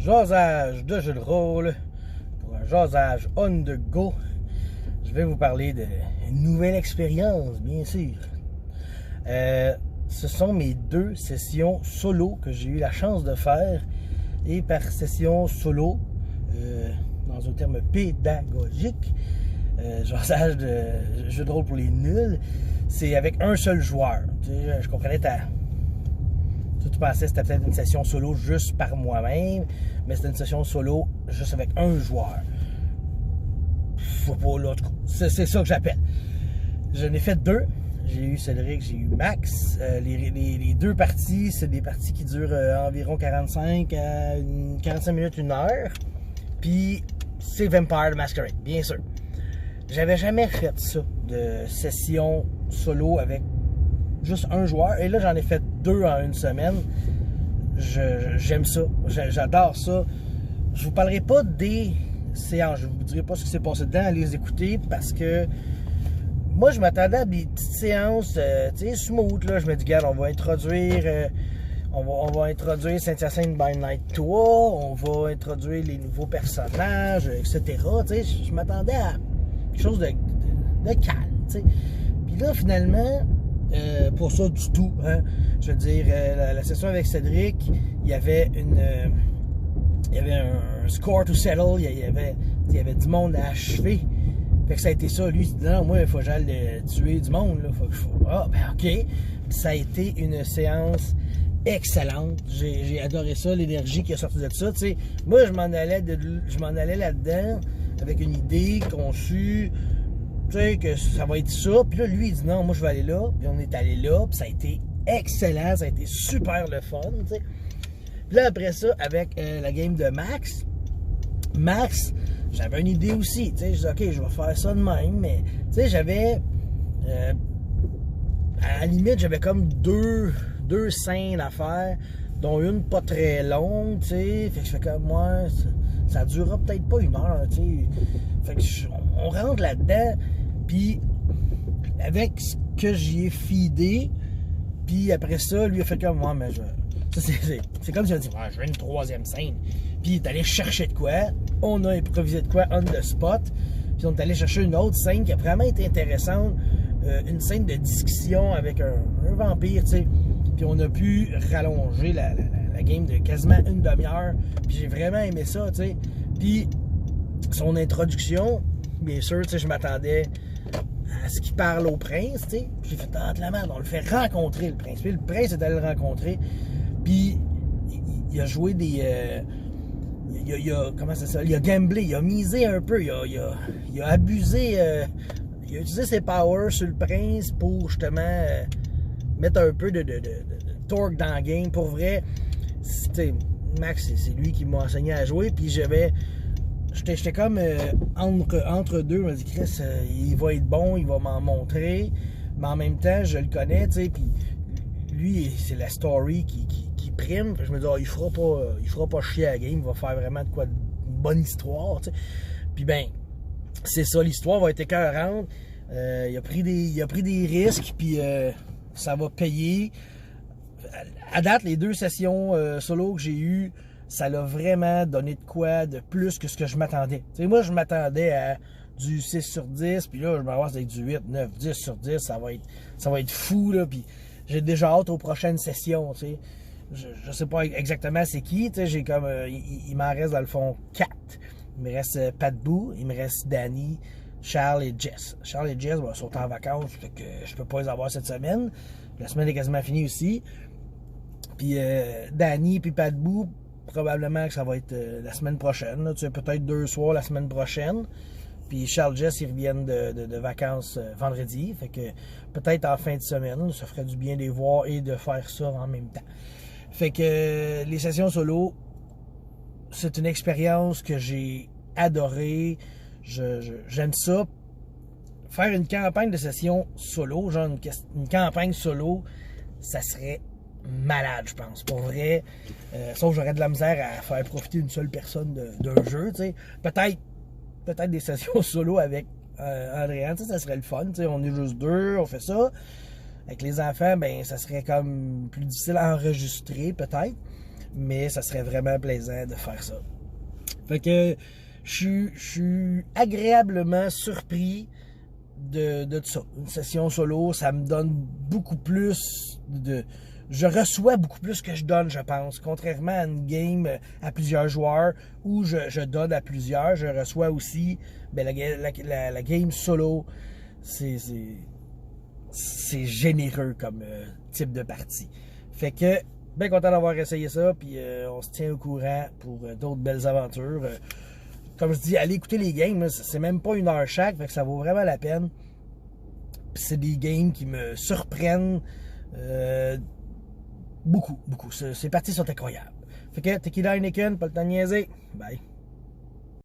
jasage de jeu de rôle, pour un jasage on the go, je vais vous parler d'une nouvelle expérience, bien sûr. Ce sont mes 2 sessions solo que j'ai eu la chance de faire. Et par session solo, dans un terme pédagogique, jasage de jeu de rôle pour les nuls, c'est avec un seul joueur. Tu sais, je comprenais tu pensais que c'était peut-être une session solo juste par moi-même, mais c'était une session solo juste avec un joueur. Faut pas l'autre coup. C'est ça que j'appelle. J'en ai fait 2. J'ai eu Cédric, j'ai eu Max. Les 2 parties, c'est des parties qui durent environ 45 minutes, 1 heure. Puis c'est Vampire the Masquerade, bien sûr. J'avais jamais fait ça, de session solo avec juste un joueur. Et là, j'en ai fait 2 en une semaine. J'aime ça. J'adore ça. Je vous parlerai pas des séances. Je vous dirai pas ce qui s'est passé dedans. Allez les écouter parce que moi, je m'attendais à des petites séances, tu sais, smooth, là. Je me dis, regarde, on va introduire Saint-Hyacinthe by Night 3, on va introduire les nouveaux personnages, etc. Tu sais, je m'attendais à quelque chose de calme, tu sais. Puis là, finalement, pour ça du tout, hein, je veux dire, la session avec Cédric, il y avait un score to settle, il y avait du monde à achever. Fait que ça a été ça, lui, il dit non, moi, il faut que j'aille tuer du monde, là. Ah, ben ok. Puis ça a été une séance excellente. J'ai adoré ça, l'énergie qui est sortie de ça. Tu sais, moi, je m'en allais là-dedans avec une idée conçue, tu sais, que ça va être ça. Puis là, lui, il dit non, moi, je vais aller là. Puis on est allé là, puis ça a été excellent, ça a été super le fun, tu sais. Puis là, après ça, avec la game de Max, j'avais une idée aussi, tu sais, je disais, ok, je vais faire ça de même, mais, tu sais, j'avais, à la limite, j'avais comme deux scènes à faire, dont une pas très longue, tu sais, fait que je fais comme, moi, ça durera peut-être pas 1 heure, tu sais, fait que on rentre là-dedans, puis avec ce que j'y ai feedé, puis après ça, lui a fait comme, moi, mais c'est comme si il a dit, ouais, je veux une 3e scène. Puis il est allé chercher de quoi. On a improvisé de quoi on the spot. Puis on est allé chercher une autre scène qui a vraiment été intéressante. Une scène de discussion avec un vampire, tu sais. Puis on a pu rallonger la game de quasiment 1 demi-heure. Puis j'ai vraiment aimé ça, tu sais. Puis son introduction, bien sûr, tu sais, je m'attendais à ce qu'il parle au prince, tu sais. J'ai fait, ah, de la merde, on le fait rencontrer, le prince. Puis le prince est allé le rencontrer. Puis il a joué des... comment ça s'appelle? Il a gamblé, il a misé un peu, il a abusé, il a utilisé ses powers sur le prince pour justement mettre un peu de torque dans le game. Pour vrai, Max, c'est lui qui m'a enseigné à jouer, puis j'étais comme entre deux. Je me dis, Chris, il va être bon, il va m'en montrer, mais en même temps, je le connais, tu sais, puis lui, c'est la story qui prime. Je me dis, il fera pas chier à la game, il va faire vraiment de quoi, une bonne histoire, tu sais. Puis ben, c'est ça, l'histoire va être écœurante. Il a pris des risques, puis ça va payer. À date, les 2 sessions solo que j'ai eues, ça l'a vraiment donné de quoi de plus que ce que je m'attendais. Tu sais, moi, je m'attendais à du 6 sur 10, puis là, je me vois avec du 8, 9, 10 sur 10, ça va être fou, là, puis j'ai déjà hâte aux prochaines sessions, tu sais. Je sais pas exactement c'est qui, tu sais, j'ai comme, il m'en reste dans le fond 4. Il me reste Pat Boo, il me reste Danny, Charles et Jess. Charles et Jess sont en vacances, fait que je peux pas les avoir cette semaine. La semaine est quasiment finie aussi. Puis Danny puis Pat Boo, probablement que ça va être la semaine prochaine, là, tu sais, peut-être 2 soirs la semaine prochaine. Puis Charles Jess, ils reviennent de vacances vendredi. Fait que peut-être en fin de semaine, ça ferait du bien de les voir et de faire ça en même temps. Fait que les sessions solo, c'est une expérience que j'ai adorée. J'aime ça. Faire une campagne de sessions solo, genre une campagne solo, ça serait malade, je pense. Pour vrai, sauf que j'aurais de la misère à faire profiter une seule personne d'un jeu, tu sais. Peut-être des sessions solo avec Andréane, ça serait le fun, tu sais. On est juste 2, on fait ça. Avec les enfants, ben ça serait comme plus difficile à enregistrer, peut-être. mais ça serait vraiment plaisant de faire ça. Fait que je suis agréablement surpris de ça. Une session solo, ça me donne beaucoup plus de... Je reçois beaucoup plus que je donne, je pense. Contrairement à une game à plusieurs joueurs où je donne à plusieurs, je reçois aussi la game solo. C'est généreux comme type de partie. Fait que, bien content d'avoir essayé ça, puis on se tient au courant pour d'autres belles aventures. Comme je dis, allez écouter les games, c'est même pas 1 heure chaque, fait que ça vaut vraiment la peine. Puis c'est des games qui me surprennent beaucoup. Ces parties sont incroyables. Fait que Tequila Heineken, pas le temps de niaiser. Bye.